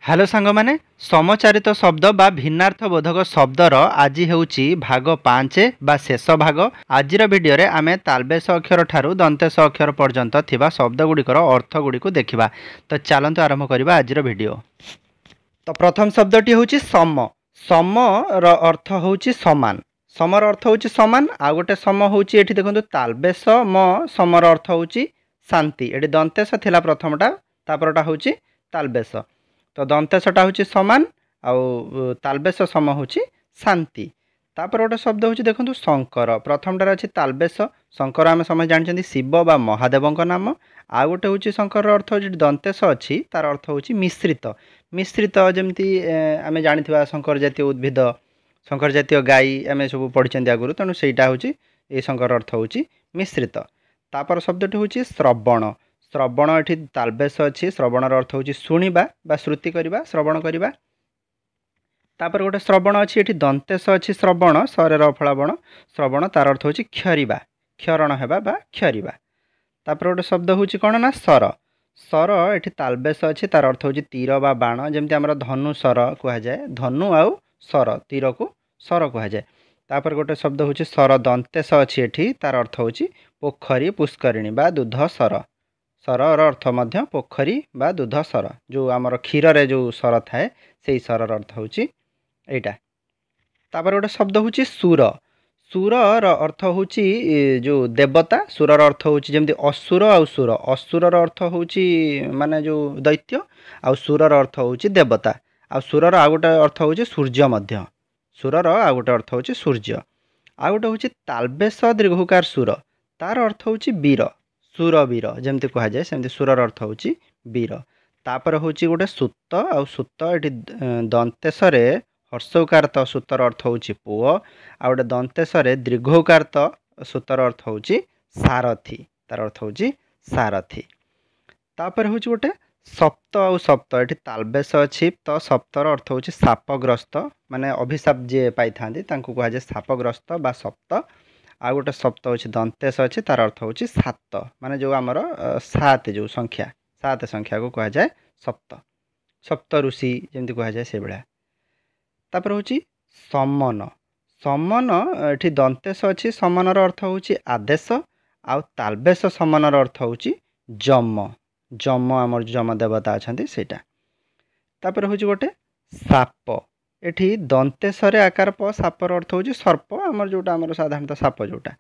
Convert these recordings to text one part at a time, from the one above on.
Hello सांग माने समचारित शब्द बा भिन्नार्थबोधक शब्दर आज हेउची भाग 5 बा शेष भाग। आजिर भिडियो रे आमे तालबेश अक्षर ठारू दंतेश अक्षर पर्यंत थिबा शब्द गुड़िकर अर्थ गुड़िक देखिबा। तो चलंतु आरंभ करिबा आजिर भिडियो। तो प्रथम शब्दटी होउची सम। सम र अर्थ होउची समान। समर अर्थ होउची समान। आ गोटे सम होउची एठी देखंतु तालबेश म समर अर्थ होउची शांति। एठी दंतेश थिला प्रथमटा तापरटा होउची तालबेश। तो दंतेशटा होची समान आउ तालबेश सम होची शांति। तापर गोटे शब्द होची देखंतु शंकर। प्रथमटार अछि तालबेश। शंकर आमे समय जानछन्ती शिव बा महादेवଙ୍କ नाम। आ गोटे होची शंकर अर्थ होची दंतेश अछि तार अर्थ होची मिश्रित। मिश्रित जेमती आमे जानिथिबा शंकर जातीय उद्भिद शंकर जातीय गाई आमे सब पढिछन्ती आगुरु तनु सेटा होची ए शंकर अर्थ होची मिश्रित। तापर शब्दटी होची श्रवण। श्रवण एठी तालबेश अछि। श्रवणर अर्थ होची सुनिबा बा श्रुति करिबा श्रवण करिबा। तापर गोटे श्रवण अछि एठी दंतेश अछि श्रवण शरेर फलाबण श्रवण तार अर्थ होची क्षरिबा क्षरण हेबा बा क्षरिबा। तापर गोटे शब्द होची कोन ना सर। सर एठी तालबेश अछि तार अर्थ होची तीर बा बाण जेमति हमरा धनु सर कुहा जाय। धनु आउ सर तीर को सर कुहा जाय। तापर गोटे शब्द होची सर दंतेश अछि एठी तार अर्थ होची पोखरी पुष्करिणी बा दूध सर। सरर अर्थ मध्य पोखरी बा दूध सर जो आमर क्षीर रे जो सर थाए सेई सरर अर्थ होची एटा। तापर गोटे शब्द होची सुर। सुर र अर्थ होची जो देवता। सुरर अर्थ होची जेमति असुर आउ सुर। असुरर अर्थ होची माने जो दैत्य आउ सुरर अर्थ होची देवता। आउ सुरर आ गोटे अर्थ होची सूर्य मध्य। सुरर आ गोटे अर्थ होची सूर्य। आ गोटे होची तालबेश दीर्घकार सुर तार अर्थ होची वीर सुरवीर जेमति कहा जाए सेमति सुरर अर्थ होची वीर। तापर होची गोटे सूत आउ सूत एठी दंतेश रे हर्षौकार त सूतर अर्थ होची पुओ आ गोटे दंतेश रे दीर्घौकार त सूतर अर्थ होची सारथी तार अर्थ होची सारथी। तापर होची गोटे सप्त आउ सप्त एठी तालबेश अछि त सप्तर अर्थ होची शापग्रस्त माने अभिशाप जे पाई थांदी तांको कहा जाए शापग्रस्त बा सप्त। आ गोटे सप्त होची दंतेश अछि तार अर्थ होची सात माने जो आमर सात जो संख्या सात संख्या को कहा जाए सप्त। सप्त ऋषि जेमति कहा जाए से बेला। तापर होची समन। समन एठी दंतेश अछि समनर अर्थ होची आदेश आउ तालबेश समनर अर्थ होची जम। जम आमर जम देवता अछंती सेटा। तापर होची गोटे साप। एठी दंतेश रे आकार प सापर अर्थ होची सर्प आमर जोटा आमर साधारणतः साप जोटा।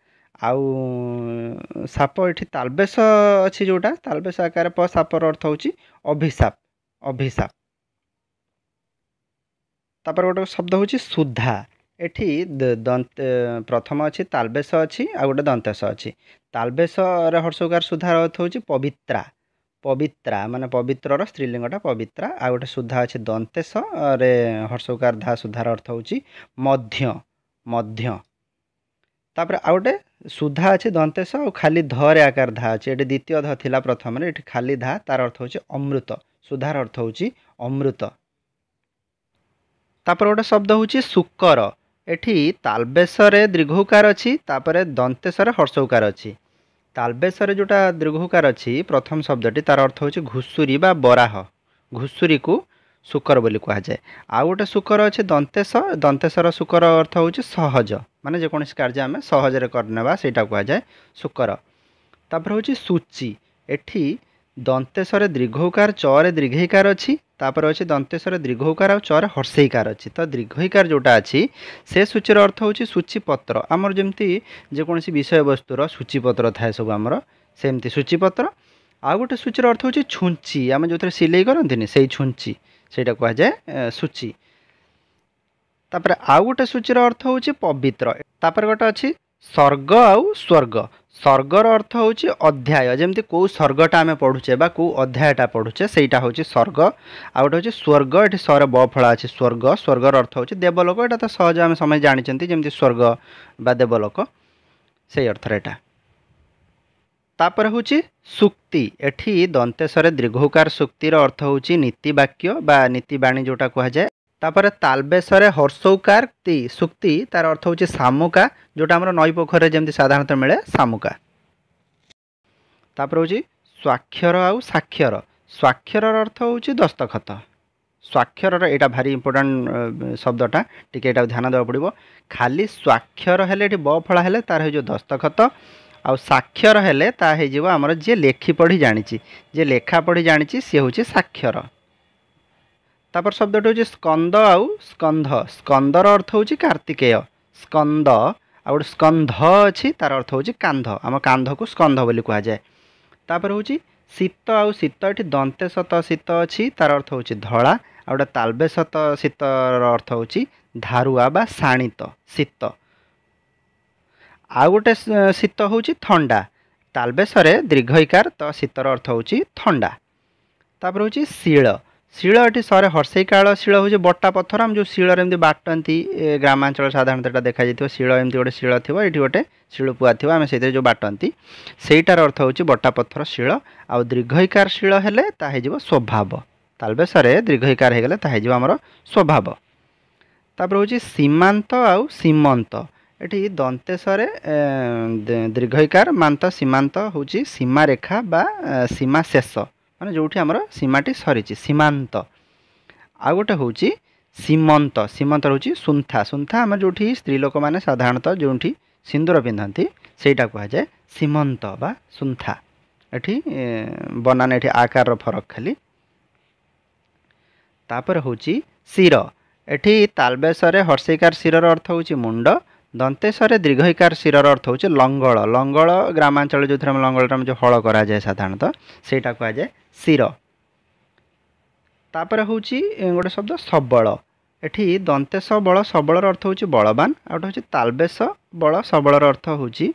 आउ साप एठी तालबेश अछि जोटा तालबेश आकार प सापर अर्थ होची अभिशाप अभिशाप। तापर गोटे शब्द होची सुधा। एठी प्रथम अछि तालबेश अछि आ गोटे दंतेश अछि। तालबेश रे हर्षौकार सुधार अर्थ होची पवित्रा पवित्रा माने पवित्रर स्त्रीलिंगटा पवित्रा। आ गोटे सुधा अछि दंतेश रे हर्षौकार धा सुधार अर्थ होची मध्य मध्य। तापर आ गोटे सुधा अछि दंतेश और खाली ध रे आकार धा अछि। एठी द्वितीय ध थिला प्रथम रे एठी खाली धा तार अर्थ होची अमृत सुधार अर्थ होची अमृत। तापर गोटे शब्द होची शुकर। एठी तालबेश रे दीर्घौकार अछि तापर दंतेश रे हर्षौकार अछि। तालबेश रे जोटा दीर्घौकार अछि प्रथम शब्दटी तार अर्थ होची घुसुरी बा बराह घुसुरी को शुकर बोली कहा जाए। आ गोटे शुकर अछि दंतेश दंतेशर शुकर अर्थ होची सहज माने जे कोनोसी कार्य आमे सहज रे करनेबा सेटा कहा जाए शुकर। तापर होची सूची। एठी दंतेश रे दीर्घौकार च रे दीर्घईकार अछि तापर अछि दंतेश रे दीर्घौकार और च रे हर्षईकार अछि। तो दीर्घईकार जोटा अछि से सूचीर अर्थ होची सूचीपत्र आमर जेमती जे कोनोसी विषय वस्तुर सूचीपत्र थाए सब आमर सेमती सूचीपत्र। आ गोटे सूचीर अर्थ होची छुंची आमे जोथरे सिलाई करंतिनी सेई छुंची सेटा कहा जाए सूची। तापर आ गोटे सूचीर अर्थ होची पवित्र। तापर गोटे अछि सर्ग आउ स्वर्ग। सर्गर अर्थ होची अध्याय जेमती को सर्गटा आमे पढुचे बा को अध्यायटा पढुचे सेटा होची सर्ग। आ गोटे होची स्वर्ग एठी सर ब फळा अछि स्वर्ग। स्वर्गर अर्थ होची देवलोक एटा त सहज आमे समय जानिचंती जेमती स्वर्ग बा देवलोक सेई अर्थ रेटा। तापर होची सुक्ति। एठी दंतेश रे दीर्घौकार सुक्तिर अर्थ होची नीति वाक्य बा नीति बाणी जोटा कहा जाए। तापर तालबेश रे हर्षौकार ती सुक्ति तार अर्थ होची सामुका जोटा हमर नई पोखरे जेमती साधारणतः मिले सामुका। तापर होची स्वाक्षर आउ साक्षर। स्वाक्षर अर्थ होची दस्तखत ସ୍ୱାକ୍ଷରର ଏଇଟା ଭାରି ଇମ୍ପୋର୍ଟାଣ୍ଟ ଶବ୍ଦଟା, ଟିକେ ଏଇଟା ଧ୍ୟାନ ଦେବାକୁ ପଡ଼ିବ। ଖାଲି ସ୍ୱାକ୍ଷର ହେଲେ ଏଠି ବ ଫଳା ହେଲେ ତାର ହେଇଯିବ ଦସ୍ତଖତ, ଆଉ ସାକ୍ଷର ହେଲେ ତା ହେଇଯିବ ଆମର ଯିଏ ଲେଖି ପଢ଼ି ଜାଣିଛି, ଯିଏ ଲେଖା ପଢ଼ି ଜାଣିଛି ସିଏ ହେଉଛି ସାକ୍ଷର। ତାପରେ ଶବ୍ଦଟି ହେଉଛି ସ୍କନ୍ଦ ଆଉ ସ୍କନ୍ଧ। ସ୍କନ୍ଦର ଅର୍ଥ ହେଉଛି କାର୍ତ୍ତିକେୟ, ସ୍କନ୍ଦ ଆଉ ଗୋଟେ ସ୍କନ୍ଧ ଅଛି, ତାର ଅର୍ଥ ହେଉଛି କାନ୍ଧ, ଆମ କାନ୍ଧକୁ ସ୍କନ୍ଧ ବୋଲି କୁହାଯାଏ। ତାପରେ ହେଉଛି ଶୀତ ଆଉ ଶୀତ, ଏଠି ଦନ୍ତେ ସତ ଶୀତ ଅଛି, ତାର ଅର୍ଥ ହେଉଛି ଧଳା, ଆଉ ଗୋଟେ ତାଲବେ ସତ ଶୀତର ଅର୍ଥ ହେଉଛି ଧାରୁଆ ବା ଶାଣିତ ଶୀତ। ଆଉ ଗୋଟେ ଶୀତ ହେଉଛି ଥଣ୍ଡା, ତାଲବେଶରେ ଦୀର୍ଘଇକାର, ତ ଶୀତର ଅର୍ଥ ହେଉଛି ଥଣ୍ଡା। ତାପରେ ହେଉଛି ଶିଳ। ଶିଳ ଏଠି ସରେ ହର୍ଷେଇ କାଳ ଶିଳ ହେଉଛି ବଟା ପଥର, ଆମେ ଯେଉଁ ଶିଳରେ ଏମିତି ବାଟନ୍ତି ଗ୍ରାମାଞ୍ଚଳ ସାଧାରଣତଃ ଏଟା ଦେଖାଯାଇଥିବ, ଶିଳ ଏମିତି ଗୋଟେ ଶିଳ ଥିବ, ଏଠି ଗୋଟେ ଶିଳପୁଆ ଥିବ, ଆମେ ସେଇଥିରେ ଯେଉଁ ବାଟନ୍ତି ସେଇଟାର ଅର୍ଥ ହେଉଛି ବଟା ପଥର ଶିଳ। ଆଉ ଦୀର୍ଘଇକାର ଶିଳ ହେଲେ ତାହା ହେଇଯିବ ସ୍ୱଭାବ, ତାଲବେଶରେ ଦୀର୍ଘଇକାର ହେଇଗଲେ ତାହା ହେଇଯିବ ଆମର ସ୍ୱଭାବ। ତାପରେ ହେଉଛି ସୀମାନ୍ତ ଆଉ ସୀମନ୍ତ, ଏଠି ଦନ୍ତେଶରେ ଦୀର୍ଘଇକାର ମାନ୍ତ, ସୀମାନ୍ତ ହେଉଛି ସୀମାରେଖା ବା ସୀମା ଶେଷ, ମାନେ ଯେଉଁଠି ଆମର ସୀମାଟି ସରିଛି, ସୀମାନ୍ତ। ଆଉ ଗୋଟେ ହେଉଛି ସୀମନ୍ତ, ସୀମନ୍ତ ହେଉଛି ସୁନ୍ଥା, ସୁନ୍ଥା ଆମର ଯେଉଁଠି ସ୍ତ୍ରୀ ଲୋକମାନେ ସାଧାରଣତଃ ଯେଉଁଠି ସିନ୍ଦୁର ପିନ୍ଧନ୍ତି ସେଇଟା କୁହାଯାଏ ସୀମନ୍ତ ବା ସୁନ୍ଥା। ଏଠି ବନାନ ଏଠି ଆକାରର ଫରକ ଖାଲି। ତାପରେ ହେଉଛି ଶିର, ଏଠି ତାଲବେଶରେ ହର୍ଷଇକାର ଶିରର ଅର୍ଥ ହେଉଛି ମୁଣ୍ଡ, ଦନ୍ତେଶରେ ଦୀର୍ଘଇକାର ଶିରର ଅର୍ଥ ହେଉଛି ଲଙ୍ଗଳ, ଲଙ୍ଗଳ ଗ୍ରାମାଞ୍ଚଳରେ ଯେଉଁଥିରେ ଆମେ ଲଙ୍ଗଳଟା ଯେଉଁ ହଳ କରାଯାଏ ସାଧାରଣତଃ ସେଇଟା କୁହାଯାଏ ଶିର। ତାପରେ ହେଉଛି ଗୋଟେ ଶବ୍ଦ ସବଳ, ଏଠି ଦନ୍ତେଶ ବଳ, ସବଳର ଅର୍ଥ ହେଉଛି ବଳବାନ, ଆଉ ଗୋଟେ ହେଉଛି ତାଲବେଶ ବଳ, ସବଳର ଅର୍ଥ ହେଉଛି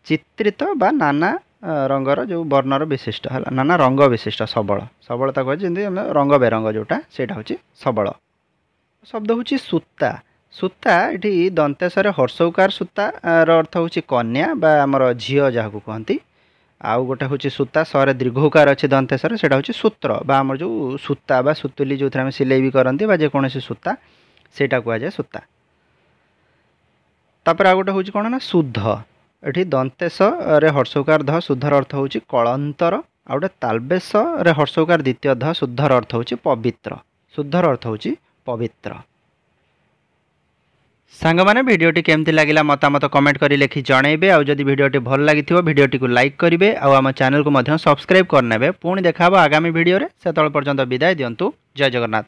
ଚିତ୍ରିତ ବା ନାନା ରଙ୍ଗର ଯେଉଁ ବର୍ଣ୍ଣର ବିଶିଷ୍ଟ ହେଲା, ନାନା ରଙ୍ଗ ବିଶିଷ୍ଟ ସବଳ, ସବଳତା କୁହାଯାଏ ଯେମିତି ଆମେ ରଙ୍ଗ ବେରଙ୍ଗ ଯେଉଁଟା ସେଇଟା ହେଉଛି ସବଳ। ଶବ୍ଦ ହେଉଛି ସୂତା। ସୂତା ଏଠି ଦନ୍ତେଶରେ ହର୍ଷଉକାର ସୂତାର ଅର୍ଥ ହେଉଛି କନ୍ୟା ବା ଆମର ଝିଅ ଯାହାକୁ କୁହନ୍ତି। ଆଉ ଗୋଟେ ହେଉଛି ସୂତା, ସରେ ଦୀର୍ଘଉକାର ଅଛି ଦନ୍ତେଶରେ, ସେଇଟା ହେଉଛି ସୂତ୍ର ବା ଆମର ଯେଉଁ ସୂତା ବା ସୁତୁଲି ଯେଉଁଥିରେ ଆମେ ସିଲେଇ ବି କରନ୍ତି ବା ଯେକୌଣସି ସୂତା ସେଇଟା କୁହାଯାଏ ସୂତା। ତାପରେ ଆଉ ଗୋଟେ ହେଉଛି କ'ଣ ନା ଶୁଦ୍ଧ, ଏଠି ଦନ୍ତେଶରେ ହର୍ଷଉକାର ଧ, ଶୁଦ୍ଧର ଅର୍ଥ ହେଉଛି କଳନ୍ତର, ଆଉ ଗୋଟେ ତାଲବେଶରେ ହର୍ଷଉକାର ଦ୍ୱିତୀୟ ଧ, ଶୁଦ୍ଧର ଅର୍ଥ ହେଉଛି ପବିତ୍ର, ଶୁଦ୍ଧର ଅର୍ଥ ହେଉଛି ପବିତ୍ର। ସାଙ୍ଗମାନେ ଭିଡ଼ିଓଟି କେମିତି ଲାଗିଲା ମତାମତ କମେଣ୍ଟ କରି ଲେଖି ଜଣାଇବେ, ଆଉ ଯଦି ଭିଡ଼ିଓଟି ଭଲ ଲାଗିଥିବ ଭିଡ଼ିଓଟିକୁ ଲାଇକ୍ କରିବେ, ଆଉ ଆମ ଚ୍ୟାନେଲକୁ ମଧ୍ୟ ସବସ୍କ୍ରାଇବ୍ କରିନେବେ। ପୁଣି ଦେଖା ହେବ ଆଗାମୀ ଭିଡ଼ିଓରେ, ସେତେବେଳେ ପର୍ଯ୍ୟନ୍ତ ବିଦାୟ ଦିଅନ୍ତୁ। ଜୟ ଜଗନ୍ନାଥ।